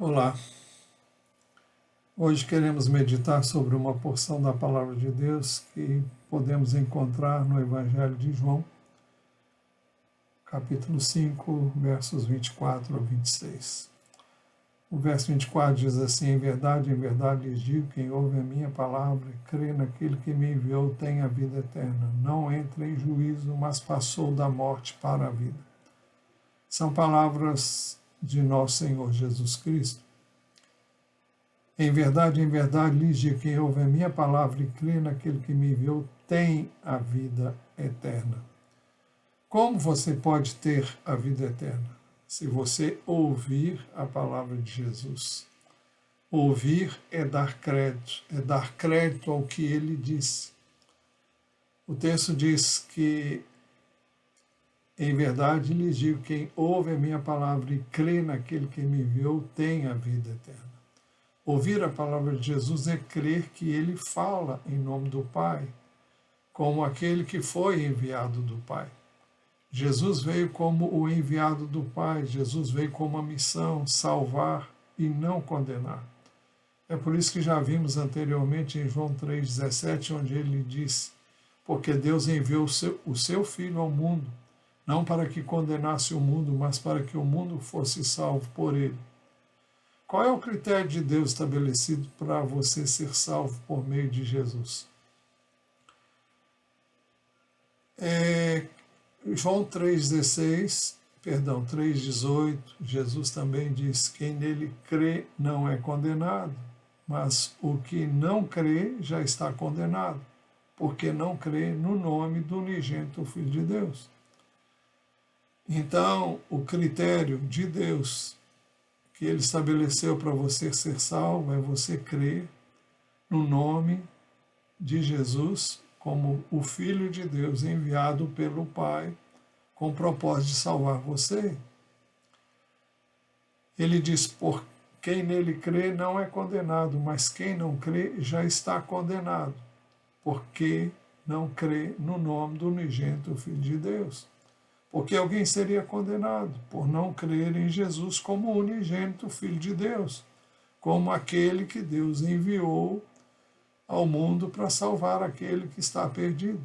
Olá, hoje queremos meditar sobre uma porção da Palavra de Deus que podemos encontrar no Evangelho de João, capítulo 5, versos 24 a 26. O verso 24 diz assim: em verdade, lhes digo, quem ouve a minha palavra e crê naquele que me enviou tem a vida eterna. Não entra em juízo, mas passou da morte para a vida. São palavras de nosso Senhor Jesus Cristo. Em verdade, lhes digo, quem ouve a minha palavra e crê naquele que me enviou tem a vida eterna. Como você pode ter a vida eterna? Se você ouvir a palavra de Jesus. Ouvir é dar crédito ao que ele disse. O texto diz que, em verdade, lhes digo, quem ouve a minha palavra e crê naquele que me enviou tem a vida eterna. Ouvir a palavra de Jesus é crer que ele fala em nome do Pai, como aquele que foi enviado do Pai. Jesus veio como o enviado do Pai, Jesus veio com uma missão, salvar e não condenar. É por isso que já vimos anteriormente em João 3,17, onde ele diz: porque Deus enviou o seu Filho ao mundo, não para que condenasse o mundo, mas para que o mundo fosse salvo por ele. Qual é o critério de Deus estabelecido para você ser salvo por meio de Jesus? João 3,18, Jesus também diz: quem nele crê não é condenado, mas o que não crê já está condenado, porque não crê no nome do unigênito Filho de Deus. Então, o critério de Deus que ele estabeleceu para você ser salvo é você crer no nome de Jesus como o Filho de Deus enviado pelo Pai com o propósito de salvar você. Ele diz: por quem nele crê não é condenado, mas quem não crê já está condenado, porque não crê no nome do unigênito Filho de Deus. Porque alguém seria condenado por não crer em Jesus como o unigênito Filho de Deus, como aquele que Deus enviou ao mundo para salvar aquele que está perdido.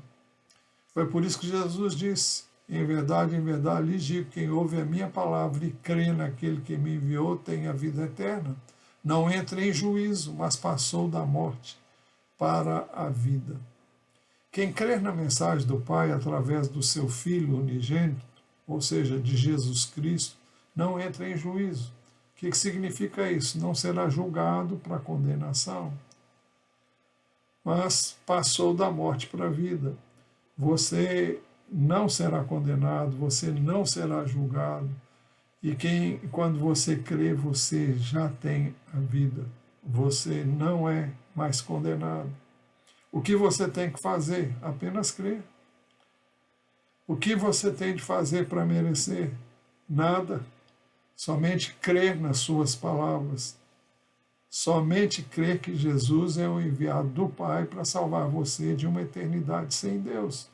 Foi por isso que Jesus disse: em verdade, lhes digo, quem ouve a minha palavra e crê naquele que me enviou tem a vida eterna. Não entra em juízo, mas passou da morte para a vida. Quem crer na mensagem do Pai através do seu Filho unigênito, ou seja, de Jesus Cristo, não entra em juízo. O que significa isso? Não será julgado para condenação, mas passou da morte para a vida. Você não será condenado, você não será julgado, e quando você crê, você já tem a vida. Você não é mais condenado. O que você tem que fazer? Apenas crer. O que você tem de fazer para merecer? Nada. Somente crer nas suas palavras. Somente crer que Jesus é o enviado do Pai para salvar você de uma eternidade sem Deus.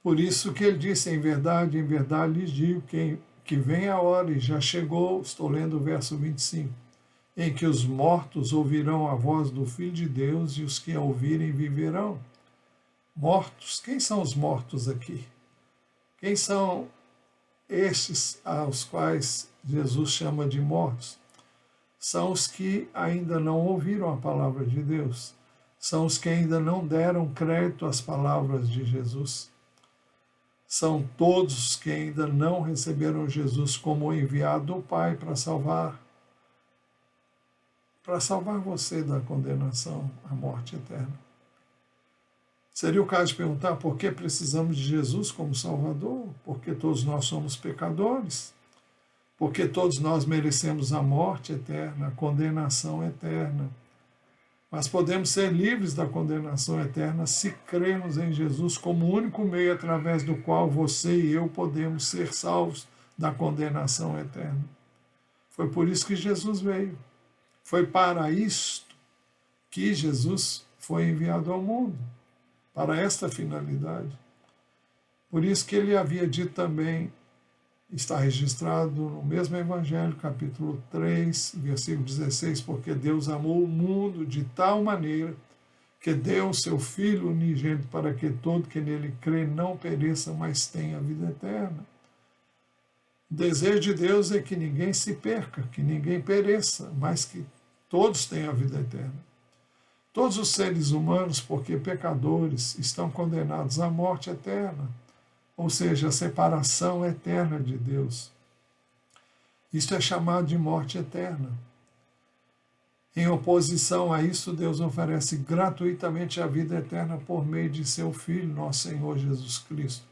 Por isso que ele disse: em verdade, lhes digo, que vem a hora, e já chegou, estou lendo o verso 25, em que os mortos ouvirão a voz do Filho de Deus, e os que a ouvirem viverão. Mortos, quem são os mortos aqui? Quem são estes aos quais Jesus chama de mortos? São os que ainda não ouviram a palavra de Deus, são os que ainda não deram crédito às palavras de Jesus. São todos os que ainda não receberam Jesus como o enviado do Pai para salvar você da condenação à morte eterna. Seria o caso de perguntar: por que precisamos de Jesus como Salvador? Porque todos nós somos pecadores, porque todos nós merecemos a morte eterna, a condenação eterna. Mas podemos ser livres da condenação eterna se crermos em Jesus como o único meio através do qual você e eu podemos ser salvos da condenação eterna. Foi por isso que Jesus veio. Foi para isto que Jesus foi enviado ao mundo, para esta finalidade. Por isso que ele havia dito também: Está registrado no mesmo Evangelho, capítulo 3, versículo 16, porque Deus amou o mundo de tal maneira que deu o seu Filho unigênito para que todo que nele crê não pereça, mas tenha a vida eterna. O desejo de Deus é que ninguém se perca, que ninguém pereça, mas que todos tenham a vida eterna. Todos os seres humanos, porque pecadores, estão condenados à morte eterna, ou seja, a separação eterna de Deus. Isto é chamado de morte eterna. Em oposição a isso, Deus oferece gratuitamente a vida eterna por meio de seu Filho, nosso Senhor Jesus Cristo.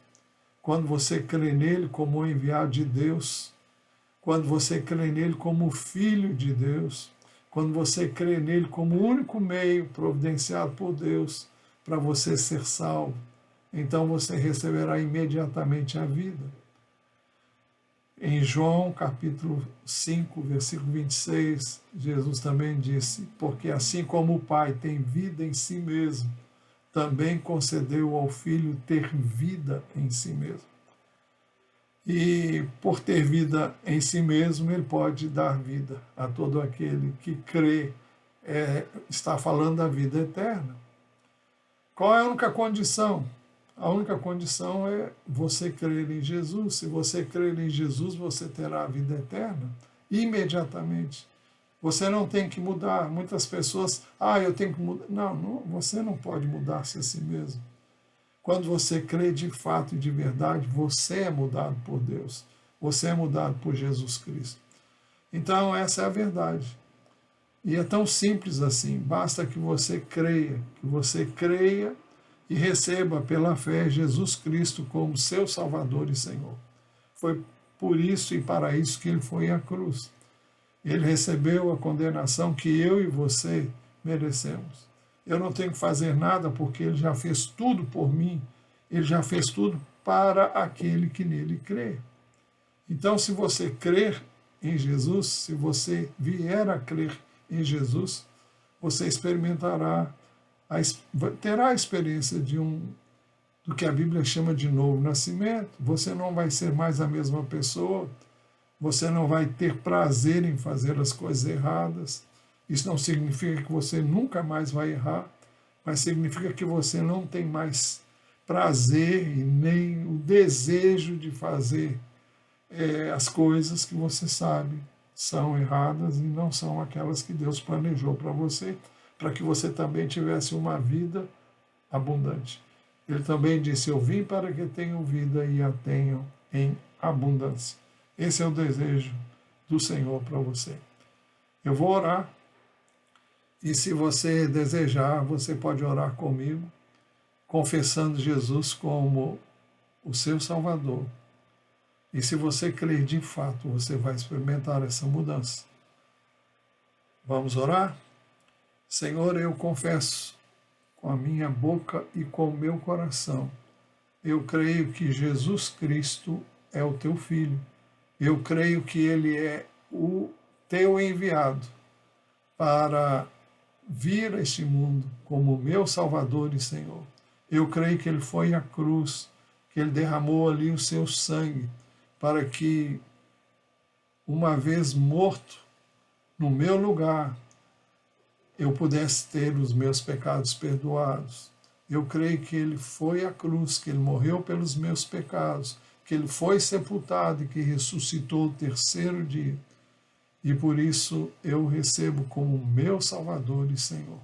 Quando você crê nele como o enviado de Deus, quando você crê nele como Filho de Deus, quando você crê nele como o único meio providenciado por Deus para você ser salvo, então você receberá imediatamente a vida. Em João capítulo 5, versículo 26, Jesus também disse, porque assim como o Pai tem vida em si mesmo, também concedeu ao Filho ter vida em si mesmo. E por ter vida em si mesmo, ele pode dar vida a todo aquele que crê, está falando da vida eterna. Qual é a única condição? A única condição é você crer em Jesus. Se você crer em Jesus, você terá a vida eterna imediatamente. Você não tem que mudar. Muitas pessoas, eu tenho que mudar. Não, você não pode mudar-se a si mesmo. Quando você crê de fato e de verdade, você é mudado por Deus. Você é mudado por Jesus Cristo. Então, essa é a verdade. E é tão simples assim. Basta que você creia e receba pela fé Jesus Cristo como seu Salvador e Senhor. Foi por isso e para isso que ele foi à cruz. Ele recebeu a condenação que eu e você merecemos. Eu não tenho que fazer nada porque ele já fez tudo por mim. Ele já fez tudo para aquele que nele crê. Então, se você crer em Jesus, se você vier a crer em Jesus, você experimentará, terá a experiência do que a Bíblia chama de novo nascimento. Você não vai ser mais a mesma pessoa, você não vai ter prazer em fazer as coisas erradas. Isso não significa que você nunca mais vai errar, mas significa que você não tem mais prazer e nem o desejo de fazer as coisas que você sabe são erradas e não são aquelas que Deus planejou para você, para que você também tivesse uma vida abundante. Ele também disse, eu vim para que tenham vida e a tenham em abundância. Esse é o desejo do Senhor para você. Eu vou orar, e se você desejar, você pode orar comigo, confessando Jesus como o seu Salvador. E se você crer de fato, você vai experimentar essa mudança. Vamos orar? Senhor, eu confesso com a minha boca e com o meu coração. Eu creio que Jesus Cristo é o teu Filho. Eu creio que ele é o teu enviado para vir a este mundo como meu Salvador e Senhor. Eu creio que ele foi à cruz, que ele derramou ali o seu sangue, para que, uma vez morto no meu lugar, eu pudesse ter os meus pecados perdoados. Eu creio que ele foi à cruz, que ele morreu pelos meus pecados, que ele foi sepultado e que ressuscitou o terceiro dia. E por isso eu o recebo como meu Salvador e Senhor.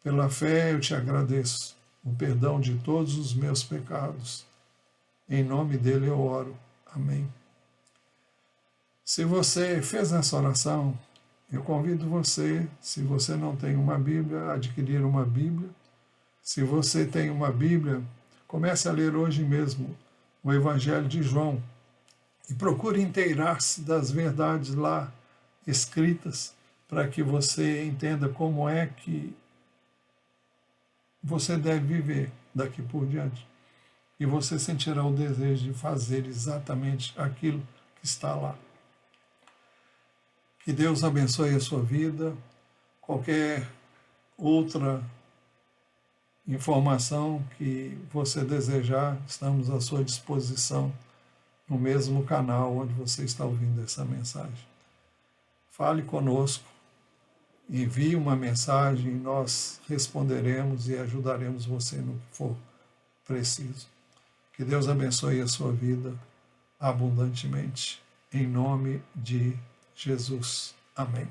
Pela fé eu te agradeço o perdão de todos os meus pecados. Em nome dele eu oro. Amém. Se você fez essa oração, eu convido você, se você não tem uma Bíblia, a adquirir uma Bíblia. Se você tem uma Bíblia, comece a ler hoje mesmo o Evangelho de João e procure inteirar-se das verdades lá escritas para que você entenda como é que você deve viver daqui por diante. E você sentirá o desejo de fazer exatamente aquilo que está lá. Que Deus abençoe a sua vida. Qualquer outra informação que você desejar, estamos à sua disposição no mesmo canal onde você está ouvindo essa mensagem. Fale conosco, envie uma mensagem e nós responderemos e ajudaremos você no que for preciso. Que Deus abençoe a sua vida abundantemente. Em nome de Jesus. Amém.